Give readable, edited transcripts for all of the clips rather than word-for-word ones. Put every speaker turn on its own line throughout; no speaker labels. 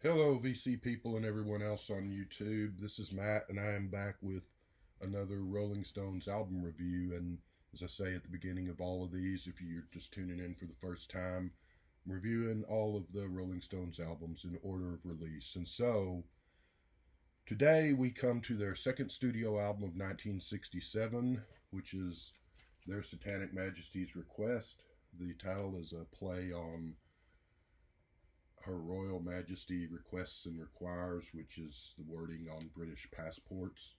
Hello, VC people and everyone else on YouTube. This is Matt, and I am back with another Rolling Stones album review. And as I say at the beginning of all of these, if you're just tuning in for the first time, I'm reviewing all of the Rolling Stones albums in order of release. And so today we come to their second studio album of 1967, which is their Satanic Majesties Request. The title is a play on Her Royal Majesty Requests and Requires, which is the wording on British passports.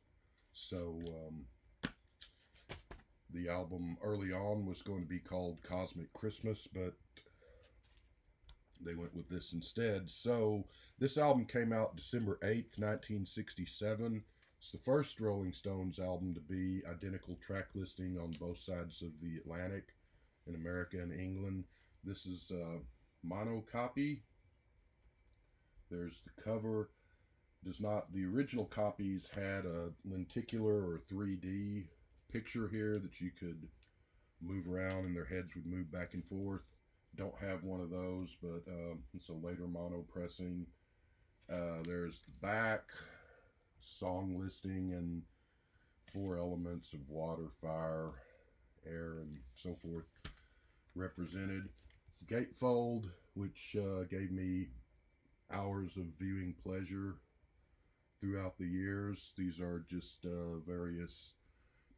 So the album early on was going to be called Cosmic Christmas, but they went with this instead. So this album came out December 8th, 1967. It's the first Rolling Stones album to be identical track listing on both sides of the Atlantic in America and England. This is a mono copy. There's the cover. The original copies had a lenticular or 3D picture here that you could move around and their heads would move back and forth. Don't have one of those, but it's a later mono pressing. There's the back, song listing, and 4 elements of water, fire, air, and so forth represented. Gatefold, which gave me hours of viewing pleasure throughout the years. These are just various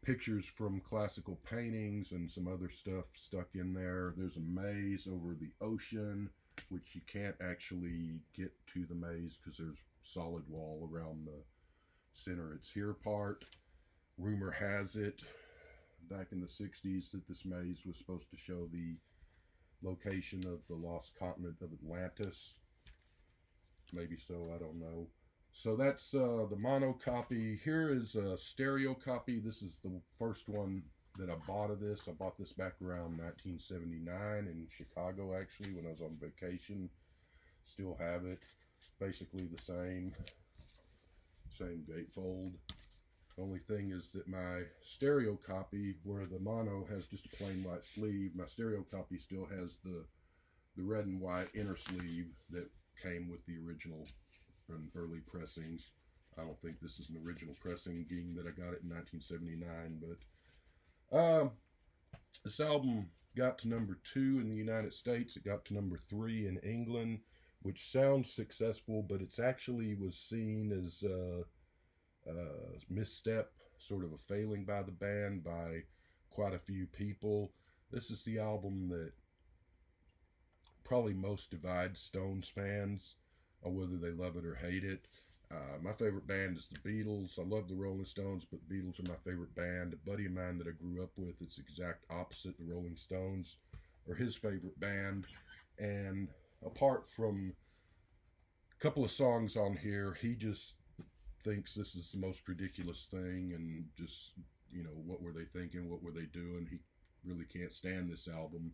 pictures from classical paintings and some other stuff stuck in there. There's a maze over the ocean, which you can't actually get to the maze because there's solid wall around the center it's here part. Rumor has it back in the 60s that this maze was supposed to show the location of the lost continent of Atlantis. Maybe so, I don't know. So that's the mono copy. Here is a stereo copy. This is the first one that I bought of this. I bought this back around 1979 in Chicago, actually, when I was on vacation. Still have it. Basically the same gatefold. The only thing is that my stereo copy, where the mono has just a plain white sleeve, my stereo copy still has the red and white inner sleeve that came with the original and early pressings. I don't think this is an original pressing, being that I got it in 1979, but this album got to number 2 in the United States. It got to number 3 in England, which sounds successful, but it's actually was seen as a misstep, sort of a failing by the band by quite a few people. This is the album that probably most divides Stones fans on whether they love it or hate it. My favorite band is the Beatles. I love the Rolling Stones, but the Beatles are my favorite band. A buddy of mine that I grew up with, it's exact opposite. The Rolling Stones are his favorite band. And apart from a couple of songs on here, he just thinks this is the most ridiculous thing, and just, what were they thinking? What were they doing? He really can't stand this album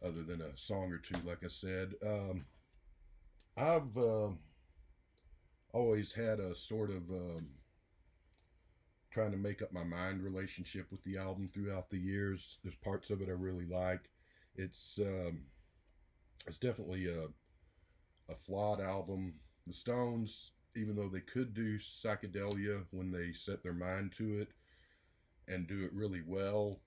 other than a song or two, like I said. I've always had a sort of trying to make up my mind relationship with the album throughout the years. There's parts of it I really like. It's definitely a flawed album. The Stones, even though they could do psychedelia when they set their mind to it and do it really well,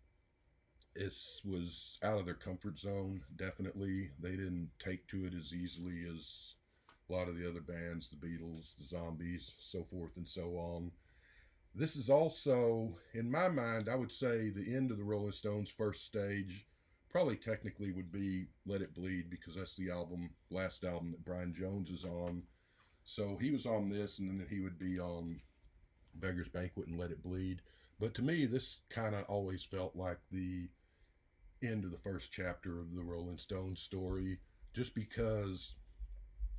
it was out of their comfort zone, definitely. They didn't take to it as easily as a lot of the other bands, the Beatles, the Zombies, so forth and so on. This is also, in my mind, I would say the end of the Rolling Stones' first stage. Probably technically would be Let It Bleed, because that's the last album that Brian Jones is on. So he was on this, and then he would be on Beggar's Banquet and Let It Bleed. But to me, this kind of always felt like the end of the first chapter of the Rolling Stones story, just because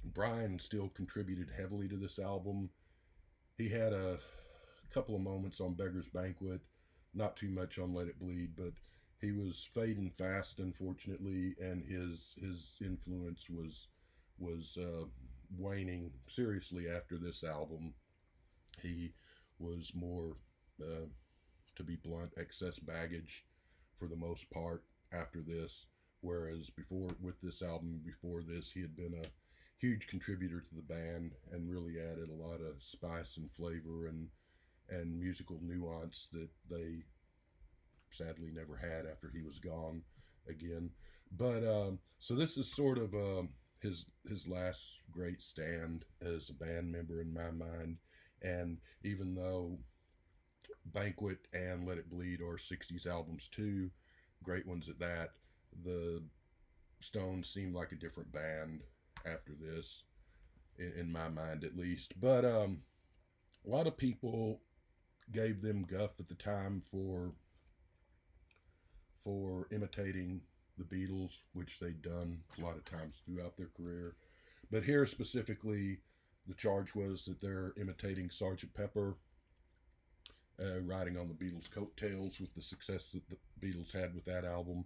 Brian still contributed heavily to this album. He had a couple of moments on Beggar's Banquet, not too much on Let It Bleed, but he was fading fast, unfortunately, and his influence was waning seriously after this album. He was more, to be blunt, excess baggage for the most part after this. Whereas before, with this album, before this, he had been huge contributor to the band and really added a lot of spice and flavor and musical nuance that they sadly never had after he was gone again. But so this is sort of his last great stand as a band member in my mind. And even though Banquet and Let It Bleed are 60s albums too, great ones at that, the Stones seemed like a different band after this, in my mind at least. But a lot of people gave them guff at the time for imitating the Beatles, which they'd done a lot of times throughout their career. But here specifically, the charge was that they're imitating Sgt. Pepper, riding on the Beatles' coattails with the success that the Beatles had with that album.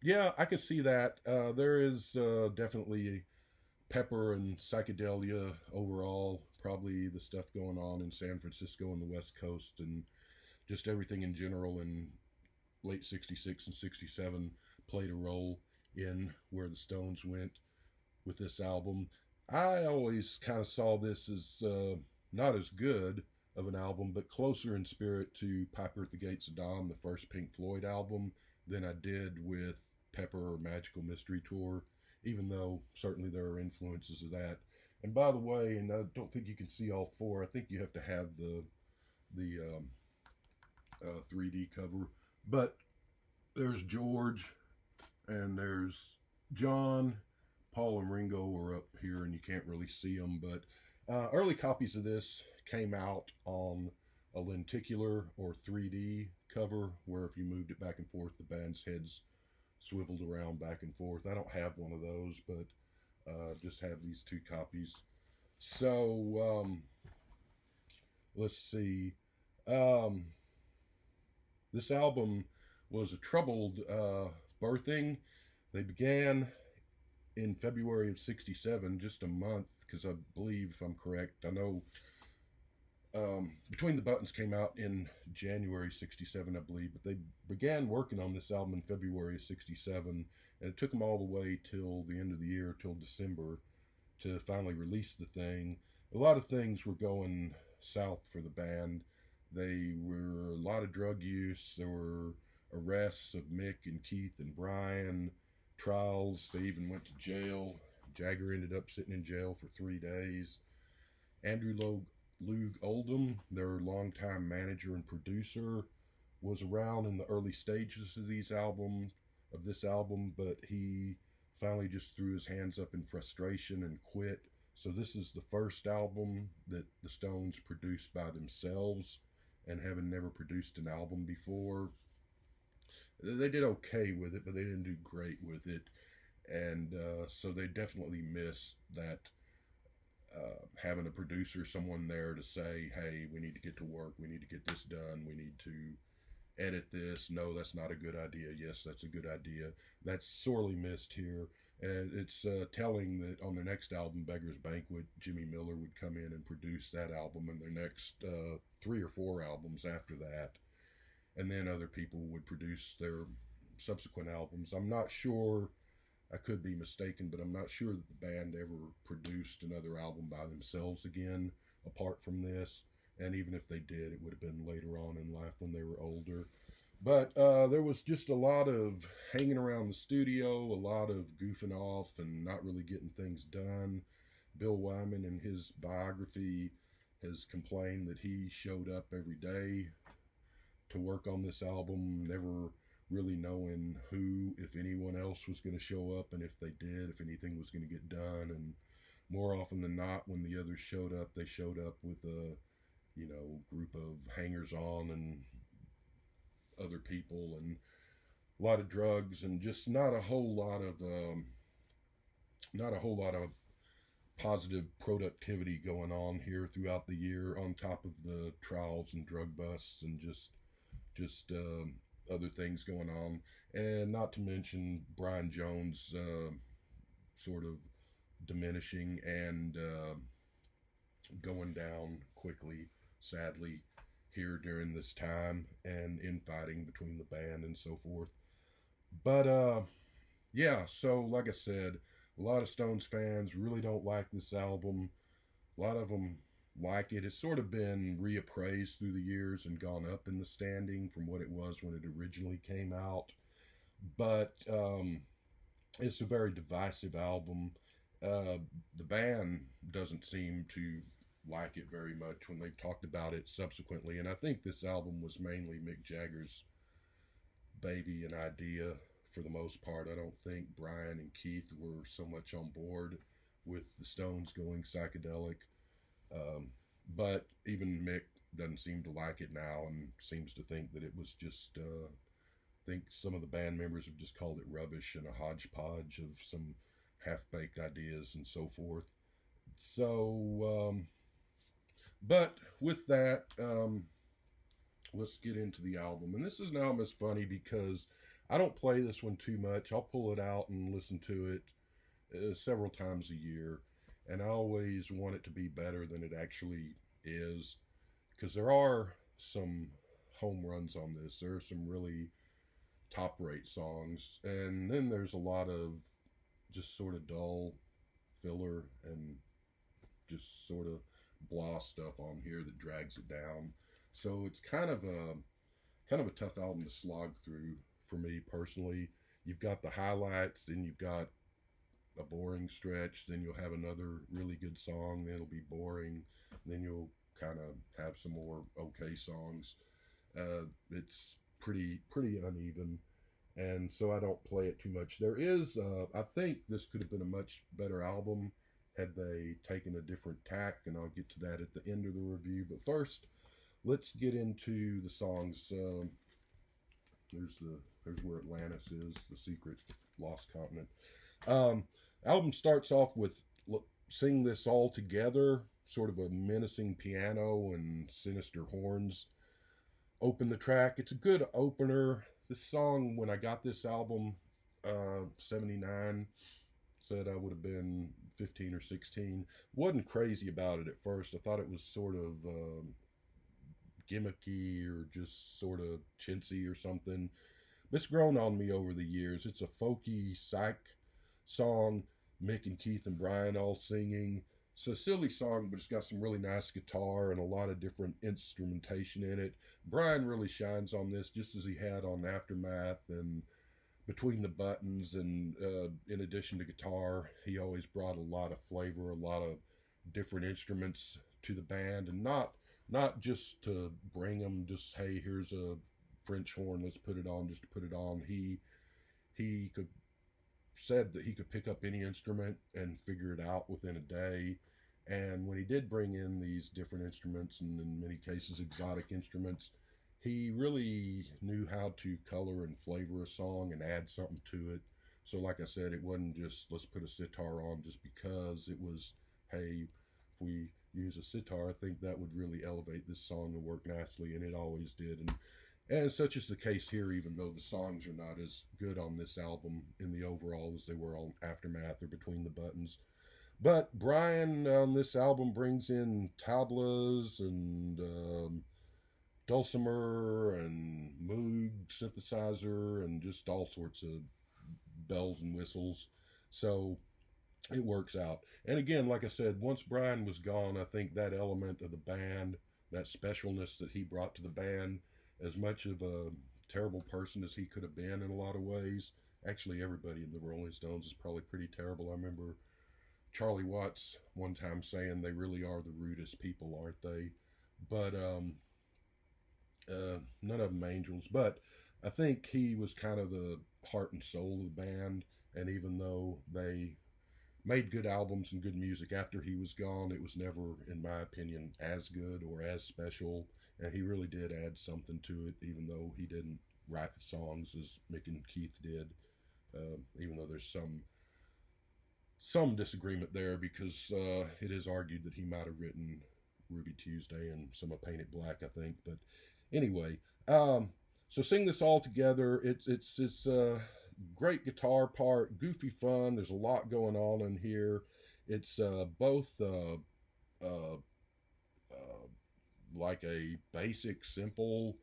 Yeah, I can see that. There is definitely Pepper and psychedelia overall, probably the stuff going on in San Francisco and the West Coast and just everything in general in late 66 and 67 played a role in where the Stones went with this album. I always kind of saw this as not as good of an album, but closer in spirit to Piper at the Gates of Dawn, the first Pink Floyd album, than I did with Pepper or Magical Mystery Tour, even though certainly there are influences of that. And by the way, and I don't think you can see all four, I think you have to have the 3D cover. But there's George, and there's John. Paul and Ringo are up here, and you can't really see them. But early copies of this came out on a lenticular or 3D cover, where if you moved it back and forth, the band's heads swiveled around back and forth. I don't have one of those, but just have these two copies. So let's see. This album was a troubled birthing. They began in February of 67, just a month, because I believe, if I'm correct, I know Between the Buttons came out in January 67, I believe, but they began working on this album in February of 67, and it took them all the way till the end of the year, till December, to finally release the thing. A lot of things were going south for the band. They were a lot of drug use. There were arrests of Mick and Keith and Brian, trials. They even went to jail. Jagger ended up sitting in jail for 3 days. Andrew Loog Oldham, their longtime manager and producer, was around in the early stages of this album, but he finally just threw his hands up in frustration and quit. So this is the first album that the Stones produced by themselves, and having never produced an album before. They did okay with it, but they didn't do great with it. And so they definitely missed that having a producer, someone there to say, hey, we need to get to work, we need to get this done, we need to edit this. No, that's not a good idea. Yes, that's a good idea. That's sorely missed here. And it's telling that on their next album, Beggar's Banquet, Jimmy Miller would come in and produce that album and their next 3 or 4 albums after that. And then other people would produce their subsequent albums. I'm not sure, I could be mistaken, but I'm not sure that the band ever produced another album by themselves again, apart from this. And even if they did, it would have been later on in life when they were older. But there was just a lot of hanging around the studio, a lot of goofing off and not really getting things done. Bill Wyman, in his biography, has complained that he showed up every day to work on this album, never really knowing who, if anyone else, was going to show up, and if they did, if anything was going to get done. And more often than not, when the others showed up, they showed up with a group of hangers-on and other people, and a lot of drugs, and just not a whole lot of positive productivity going on here throughout the year, on top of the trials and drug busts and just other things going on. And not to mention Brian Jones sort of diminishing and going down quickly, sadly, here during this time, and infighting between the band and so forth. But yeah, so like I said, A lot of Stones fans really don't like this album. A lot of them like it. It's sort of been reappraised through the years and gone up in the standing from what it was when it originally came out. But it's a very divisive album. The band doesn't seem to like it very much when they've talked about it subsequently. And I think this album was mainly Mick Jagger's baby and idea for the most part. I don't think Brian and Keith were so much on board with the Stones going psychedelic. Um, but even Mick doesn't seem to like it now and seems to think that it was just, think some of the band members have just called it rubbish and a hodgepodge of some half-baked ideas and so forth. So, but with that, let's get into the album. And this is an album that's funny because I don't play this one too much. I'll pull it out and listen to it several times a year. And I always want it to be better than it actually is. Because there are some home runs on this. There are some really top rate songs. And then there's a lot of just sort of dull filler and just sort of blah stuff on here that drags it down. So it's kind of a tough album to slog through for me personally. You've got the highlights, then you've got a boring stretch, then you'll have another really good song, then it'll be boring, then you'll kind of have some more okay songs. It's pretty uneven, and so I don't play it too much. There is, I think this could have been a much better album had they taken a different tack, and I'll get to that at the end of the review. But first, let's get into the songs. There's where Atlantis is, the secret lost continent. Album starts off with Sing This All Together, sort of a menacing piano and sinister horns open the track. It's a good opener. This song, when I got this album, 79, said I would have been 15 or 16. Wasn't crazy about it at first. I thought it was sort of gimmicky or just sort of chintzy or something. It's grown on me over the years. It's a folky psych song, Mick and Keith and Brian all singing. It's a silly song, but it's got some really nice guitar and a lot of different instrumentation in it. Brian really shines on this, just as he had on Aftermath and Between the Buttons. And in addition to guitar, he always brought a lot of flavor, a lot of different instruments to the band, and not just to bring them, just, hey, here's a French horn, let's put it on just to put it on. He could said that he could pick up any instrument and figure it out within a day. And when he did bring in these different instruments, and in many cases exotic instruments, he really knew how to color and flavor a song and add something to it. So like I said, it wasn't just let's put a sitar on just because. It was, hey, if we use a sitar, I think that would really elevate this song and work nicely, and it always did. And such is the case here, even though the songs are not as good on this album in the overall as they were on Aftermath or Between the Buttons. But Brian on this album brings in tablas and dulcimer and Moog synthesizer and just all sorts of bells and whistles. So it works out. And again, like I said, once Brian was gone, I think that element of the band, that specialness that he brought to the band, as much of a terrible person as he could have been in a lot of ways. Actually, everybody in the Rolling Stones is probably pretty terrible. I remember Charlie Watts one time saying they really are the rudest people, aren't they? But none of them angels. But I think he was kind of the heart and soul of the band. And even though they made good albums and good music after he was gone, it was never, in my opinion, as good or as special. And he really did add something to it, even though he didn't write the songs as Mick and Keith did. Even though there's some disagreement there, because it is argued that he might have written Ruby Tuesday and some of Paint It Black, I think. But anyway, so Sing This All Together. It's a great guitar part, goofy fun. There's a lot going on in here. It's both like a basic, simple,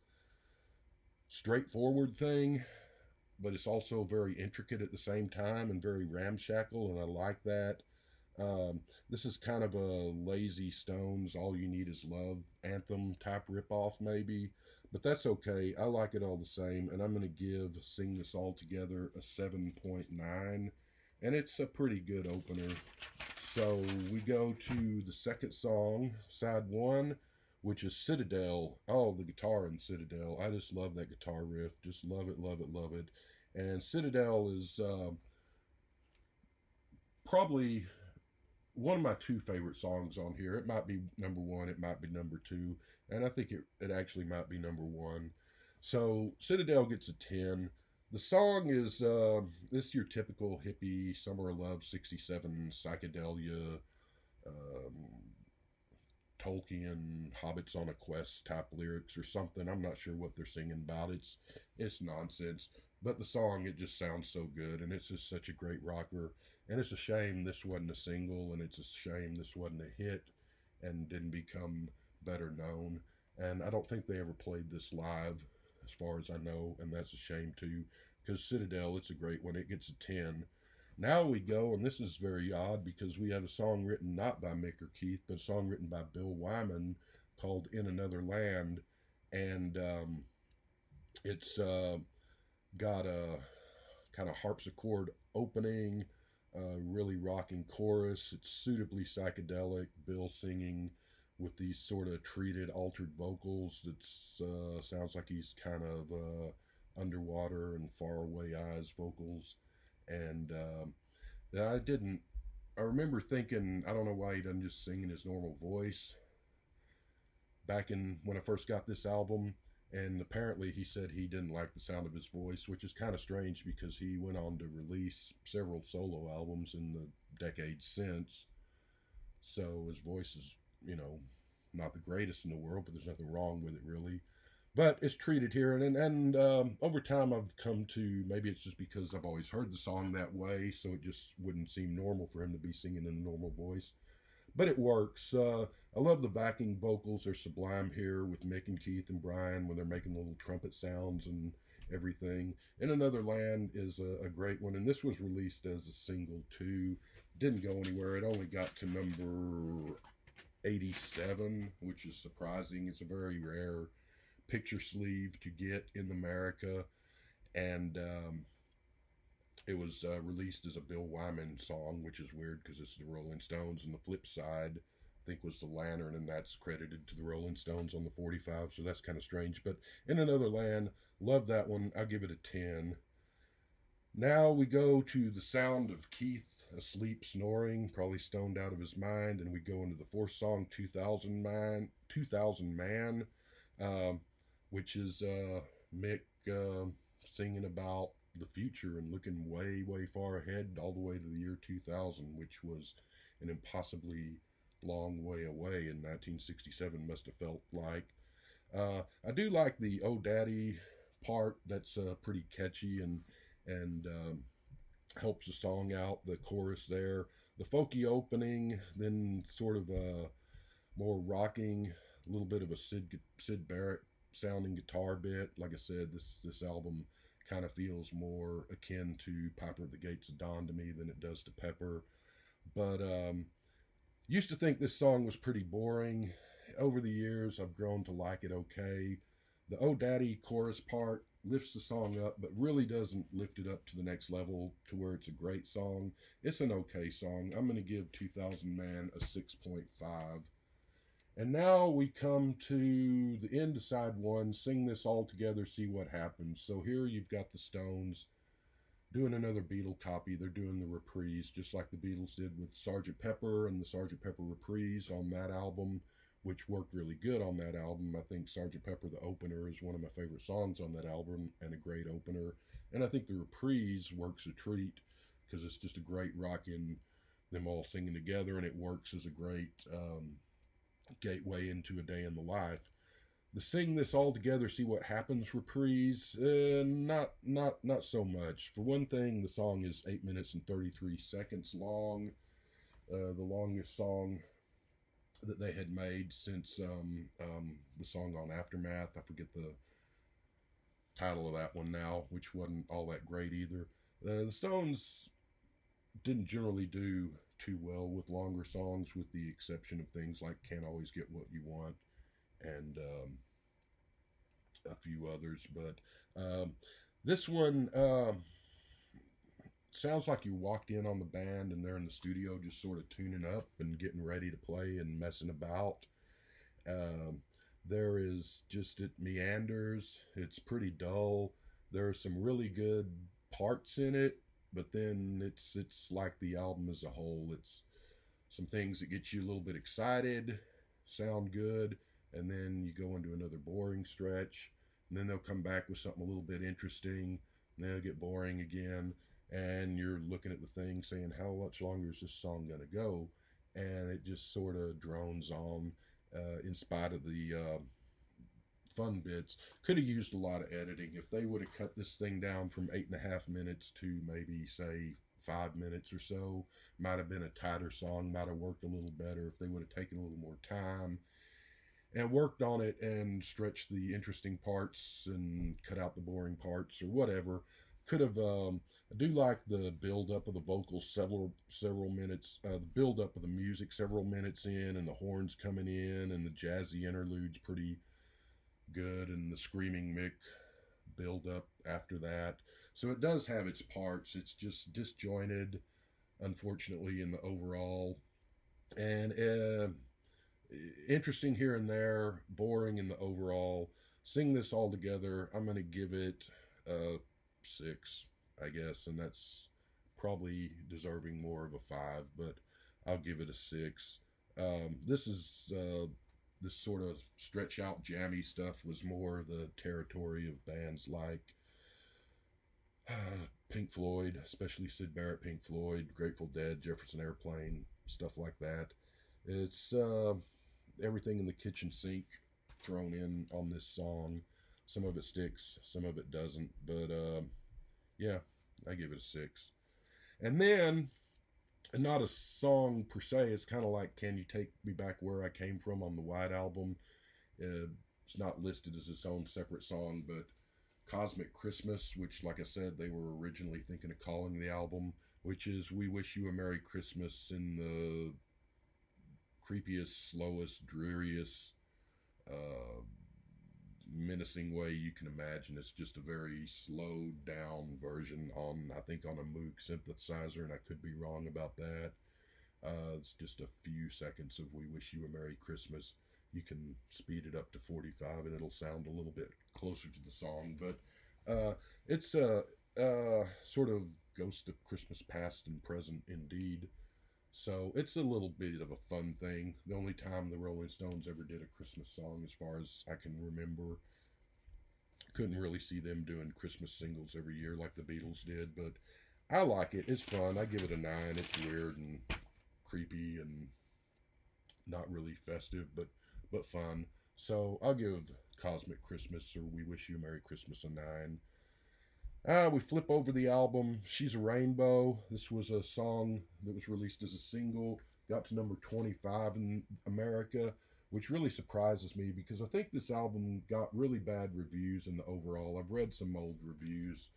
straightforward thing, but it's also very intricate at the same time and very ramshackle, and I like that. This is kind of a lazy Stones, All You Need Is Love anthem type ripoff, maybe, but that's okay. I like it all the same, and I'm going to give Sing This All Together a 7.9, and it's a pretty good opener. So we go to the second song, side one, which is Citadel. Oh, the guitar in Citadel. I just love that guitar riff. Just love it, love it, love it. And Citadel is probably one of my two favorite songs on here. It might be number one, it might be number two, and I think it actually might be number one. So Citadel gets a 10. The song is this your typical hippie summer of love 67 psychedelia, um, Tolkien Hobbits on a Quest type lyrics or something. I'm not sure what they're singing about. It's nonsense, but the song, it just sounds so good, and it's just such a great rocker. And it's a shame this wasn't a single, and it's a shame this wasn't a hit and didn't become better known. And I don't think they ever played this live, as far as I know, and that's a shame too, because Citadel, it's a great one. It gets a 10. Now we go, and this is very odd because we have a song written not by Mick or Keith, but a song written by Bill Wyman called In Another Land. And it's got a kind of harpsichord opening, really rocking chorus. It's suitably psychedelic. Bill singing with these sort of treated, altered vocals. That sounds like he's kind of underwater and faraway eyes vocals. And I remember thinking, I don't know why he doesn't just sing in his normal voice back in when I first got this album. And apparently he said he didn't like the sound of his voice, which is kind of strange because he went on to release several solo albums in the decades since. So his voice is, not the greatest in the world, but there's nothing wrong with it really. But it's treated here, and over time I've come to, maybe it's just because I've always heard the song that way, so it just wouldn't seem normal for him to be singing in a normal voice. But it works. I love the backing vocals. They're sublime here with Mick and Keith and Brian when they're making the little trumpet sounds and everything. In Another Land is a great one, and this was released as a single too. Didn't go anywhere. It only got to number 87, which is surprising. It's a very rare picture sleeve to get in America, and it was released as a Bill Wyman song, which is weird because it's the Rolling Stones, and the flip side I think was the Lantern, and that's credited to the Rolling Stones on the 45, so that's kind of strange. But In Another Land, love that one. I'll give it a 10. Now we go to the sound of Keith asleep, snoring, probably stoned out of his mind, and we go into the fourth song, 2000 Man, which is Mick singing about the future and looking way, way far ahead, all the way to the year 2000, which was an impossibly long way away in 1967, must have felt like. I do like the Oh Daddy part. That's pretty catchy and helps the song out, the chorus there. The folky opening, then sort of a more rocking, a little bit of a Sid Barrett sounding guitar bit. Like I said, this album kind of feels more akin to Piper at the Gates of Dawn to me than it does to Pepper. But used to think this song was pretty boring. Over the years, I've grown to like it okay. The Oh Daddy chorus part lifts the song up, but really doesn't lift it up to the next level to where it's a great song. It's an okay song. I'm going to give 2000 Man a 6.5. And now we come to the end of side one, Sing This All Together, See What Happens. So here you've got the Stones doing another Beatle copy. They're doing the reprise, just like the Beatles did with Sgt. Pepper and the Sgt. Pepper reprise on that album, which worked really good on that album. I think Sgt. Pepper, the opener, is one of my favorite songs on that album and a great opener. And I think the reprise works a treat because it's just a great rockin', them all singing together, and it works as a great gateway into a day in the life. The Sing This All Together, See What Happens reprise, not so much. For one thing, the song is 8 minutes and 33 seconds long, the longest song that they had made since the song on Aftermath. I forget the title of that one now, which wasn't all that great either. The Stones didn't generally do too well with longer songs, with the exception of things like Can't Always Get What You Want and a few others. But this one sounds like you walked in on the band and they're in the studio just sort of tuning up and getting ready to play and messing about. There is just, it meanders. It's pretty dull. There are some really good parts in it, but then it's like the album as a whole. It's some things that get you a little bit excited, sound good, and then you go into another boring stretch, and then they'll come back with something a little bit interesting, and then it'll get boring again, and you're looking at the thing saying, how much longer is this song going to go? And it just sort of drones on, in spite of the fun bits. Could have used a lot of editing. If they would have cut this thing down from 8.5 minutes to maybe, say, 5 minutes or so, might have been a tighter song, might have worked a little better if they would have taken a little more time and worked on it and stretched the interesting parts and cut out the boring parts or whatever. Could have, I do like the build up of the vocals several minutes, the build up of the music several minutes in, and the horns coming in, and the jazzy interludes pretty good, and the screaming Mick build up after that. So it does have its parts. It's just disjointed, unfortunately, in the overall, and interesting here and there, boring in the overall. Sing this all together, I'm going to give it 6, I guess, and that's probably deserving more of a 5, but I'll give it a 6. This is this sort of stretch out jammy stuff was more the territory of bands like Pink Floyd, especially Syd Barrett Pink Floyd, Grateful Dead, Jefferson Airplane, stuff like that. It's everything in the kitchen sink thrown in on this song. Some of it sticks, some of it doesn't, but yeah, I give it a 6. And then, and not a song per se, it's kind of like Can You Take Me Back Where I Came From on the White Album. It's not listed as its own separate song, but Cosmic Christmas, which, like I said, they were originally thinking of calling the album, which is We Wish You a Merry Christmas in the creepiest, slowest, dreariest, menacing way you can imagine. It's just a very slowed down version on, I think, on a Moog synthesizer, and I could be wrong about that. It's just a few seconds of We Wish You a Merry Christmas. You can speed it up to 45 and it'll sound a little bit closer to the song, but it's a sort of ghost of Christmas past and present indeed. So it's a little bit of a fun thing. The only time the Rolling Stones ever did a Christmas song, as far as I can remember. Couldn't really see them doing Christmas singles every year like the Beatles did, but I like it. It's fun. I give it a 9. It's weird and creepy and not really festive, but fun. So I'll give Cosmic Christmas, or We Wish You a Merry Christmas, a 9. We flip over the album. She's a Rainbow. This was a song that was released as a single, got to number 25 in America, which really surprises me because I think this album got really bad reviews in the overall. I've read some old reviews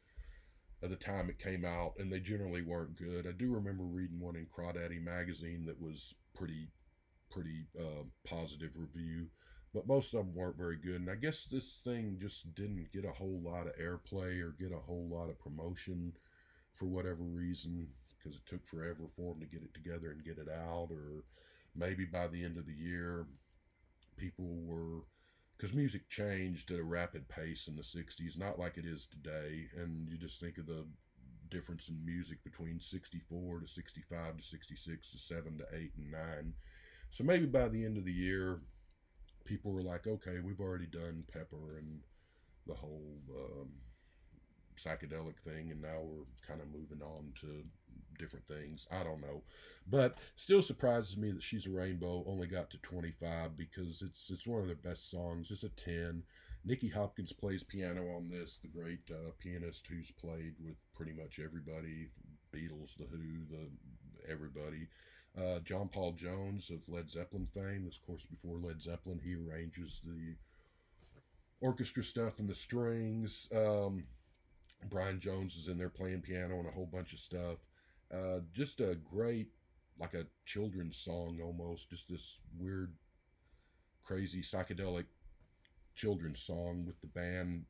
at the time it came out, and they generally weren't good. I do remember reading one in Crawdaddy magazine that was pretty positive review, but most of them weren't very good. And I guess this thing just didn't get a whole lot of airplay or get a whole lot of promotion for whatever reason, because it took forever for them to get it together and get it out, or maybe by the end of the year, people were, because music changed at a rapid pace in the 60s, not like it is today, and you just think of the difference in music between 64 to 65 to 66 to 7 to 8 and 9. So maybe by the end of the year, people were like, okay, we've already done Pepper and the whole psychedelic thing, and now we're kind of moving on to different things. I don't know, but still surprises me that She's a Rainbow only got to 25, because it's one of their best songs. It's a 10. Nicky Hopkins plays piano on this, the great pianist who's played with pretty much everybody, Beatles, The Who, everybody. John Paul Jones of Led Zeppelin fame, this, of course, before Led Zeppelin, he arranges orchestra stuff and the strings. Brian Jones is in there playing piano and a whole bunch of stuff. Just a great, like a children's song almost. Just this weird, crazy, psychedelic children's song with the band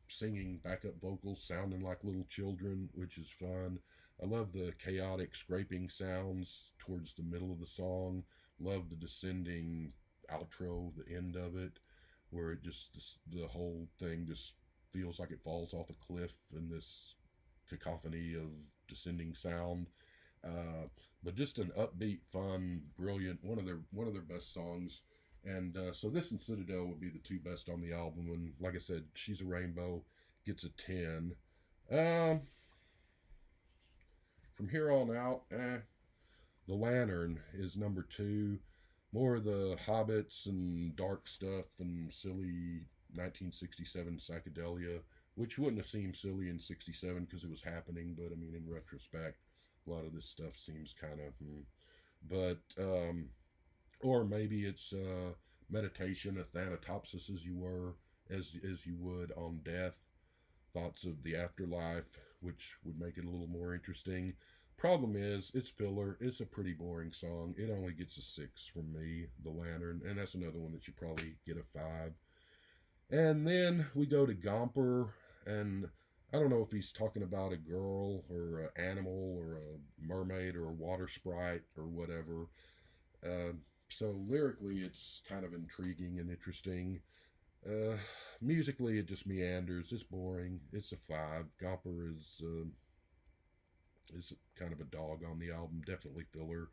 singing backup vocals, sounding like little children, which is fun. I love the chaotic scraping sounds towards the middle of the song. Love the descending outro, the end of it, where it just, the whole thing just feels like it falls off a cliff in this cacophony of descending sound. But just an upbeat, fun, brilliant, one of their best songs. And so this and Citadel would be the two best on the album. And like I said, She's a Rainbow gets a 10. From here on out, The Lantern is number 2. More of the hobbits and dark stuff and silly 1967 psychedelia, which wouldn't have seemed silly in 67 because it was happening, but I mean, in retrospect, a lot of this stuff seems kind of, but, or maybe it's meditation, a thanatopsis as you would on death, thoughts of the afterlife, which would make it a little more interesting. Problem is, it's filler. It's a pretty boring song. It only gets a 6 from me, The Lantern, and that's another one that you probably get a 5. And then we go to Gomper, and I don't know if he's talking about a girl or an animal or a mermaid or a water sprite or whatever. So lyrically, it's kind of intriguing and interesting. Musically, it just meanders. It's boring. It's a 5. Gomper is kind of a dog on the album. Definitely filler.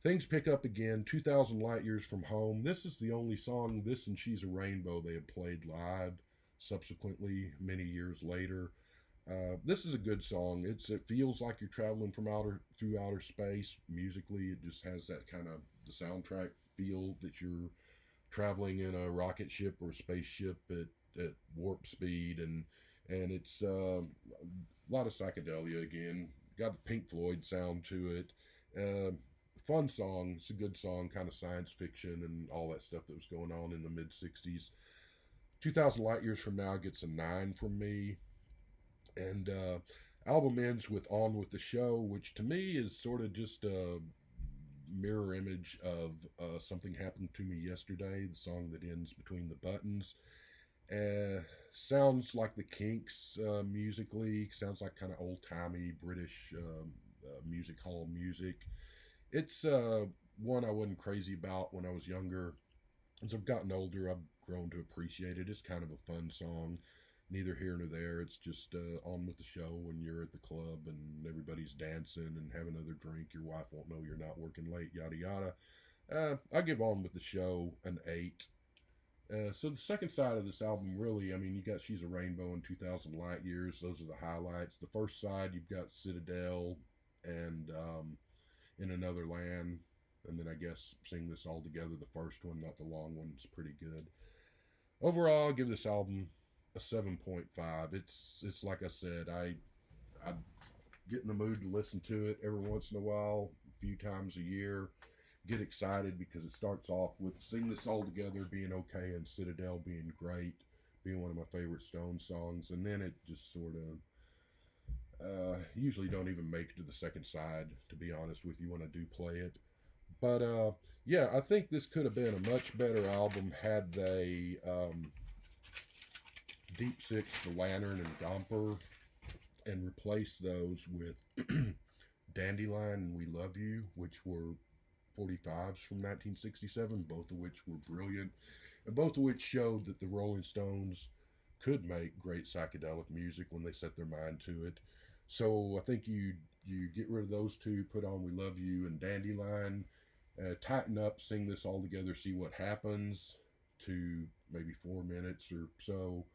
Things pick up again. 2,000 Light Years from Home. This is the only song, this and She's a Rainbow, they have played live subsequently many years later. This is a good song. It feels like you're traveling through outer space. Musically, it just has that kind of the soundtrack feel that you're traveling in a rocket ship or a spaceship at warp speed, and it's a lot of psychedelia again. Got the Pink Floyd sound to it. Fun song. It's a good song, kind of science fiction and all that stuff that was going on in the mid 60s. 2,000 Light Years from Now gets a 9 from me. And album ends with On With the Show, which to me is sort of just a mirror image of Something Happened to Me Yesterday, the song that ends Between the Buttons. Sounds like the Kinks musically. Sounds like kind of old-timey British music hall music. It's one I wasn't crazy about when I was younger. As I've gotten older, I've grown to appreciate it. It's kind of a fun song. Neither here nor there. It's just on with the show when you're at the club and everybody's dancing and have another drink. Your wife won't know you're not working late, yada yada. I give On With the Show an 8. So the second side of this album, really, I mean, you got She's a Rainbow and 2,000 Light Years. Those are the highlights. The first side, you've got Citadel and In Another Land. And then I guess Sing This All Together, the first one, not the long one, is pretty good. Overall, I'll give this album a 7.5. It's like I said, I get in the mood to listen to it every once in a while, a few times a year. Get excited because it starts off with Sing This All Together being okay and Citadel being great, being one of my favorite Stone songs, and then it just sort of usually don't even make it to the second side, to be honest with you, when I do play it. But yeah, I think this could have been a much better album had they Deep Six, The Lantern, and Gomper, and replaced those with Dandelion and We Love You, which were 45s from 1967, both of which were brilliant, and both of which showed that the Rolling Stones could make great psychedelic music when they set their mind to it. So I think you get rid of those two, put on We Love You and Dandelion, tighten up, Sing This All Together, See What Happens, to maybe 4 minutes or so.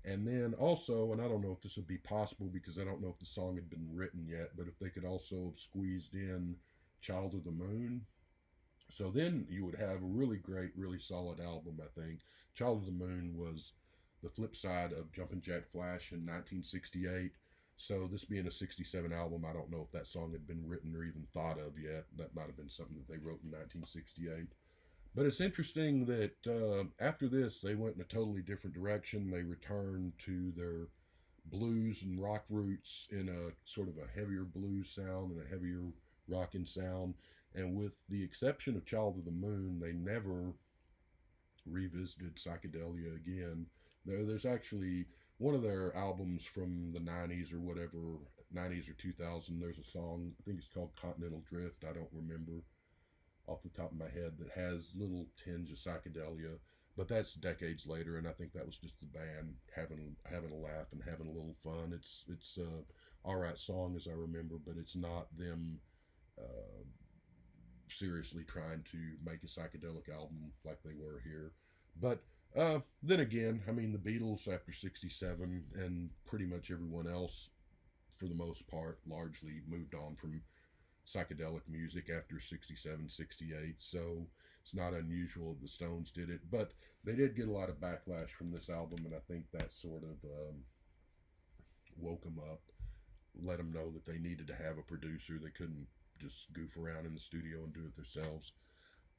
And then also, and I don't know if this would be possible because I don't know if the song had been written yet, but if they could also have squeezed in Child of the Moon. So then you would have a really great, really solid album, I think. Child of the Moon was the flip side of Jumpin' Jack Flash in 1968. So this being a 67 album, I don't know if that song had been written or even thought of yet. That might have been something that they wrote in 1968. But it's interesting that after this, they went in a totally different direction. They returned to their blues and rock roots in a sort of a heavier blues sound and a heavier rocking sound. And with the exception of Child of the Moon, they never revisited psychedelia again. There's actually one of their albums from the 90s or whatever, 90s or 2000. There's a song, I think it's called Continental Drift. I don't remember off the top of my head, that has little tinge of psychedelia, but that's decades later, and I think that was just the band having a laugh and having a little fun. It's all right song as I remember, but it's not them uh, seriously trying to make a psychedelic album like they were here. But then again, I mean, the Beatles after '67 and pretty much everyone else, for the most part, largely moved on from psychedelic music after '67, '68. So it's not unusual the Stones did it, but they did get a lot of backlash from this album, and I think that sort of woke them up, let them know that they needed to have a producer. They couldn't just goof around in the studio and do it themselves.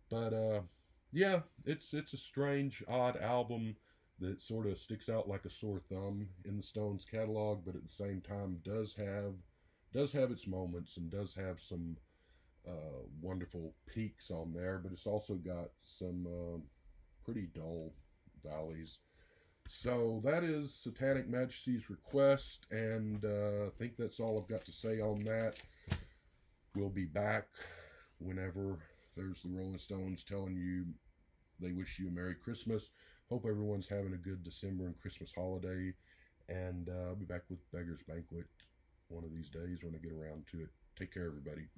But yeah, it's a strange, odd album that sort of sticks out like a sore thumb in the Stones catalog, but at the same time does have its moments and does have some wonderful peaks on there, but it's also got some pretty dull valleys. So that is Satanic Majesty's request, and I think that's all I've got to say on that. We'll be back whenever there's the Rolling Stones telling you they wish you a Merry Christmas. Hope everyone's having a good December and Christmas holiday, and I'll be back with Beggar's Banquet one of these days when I get around to it. Take care, everybody.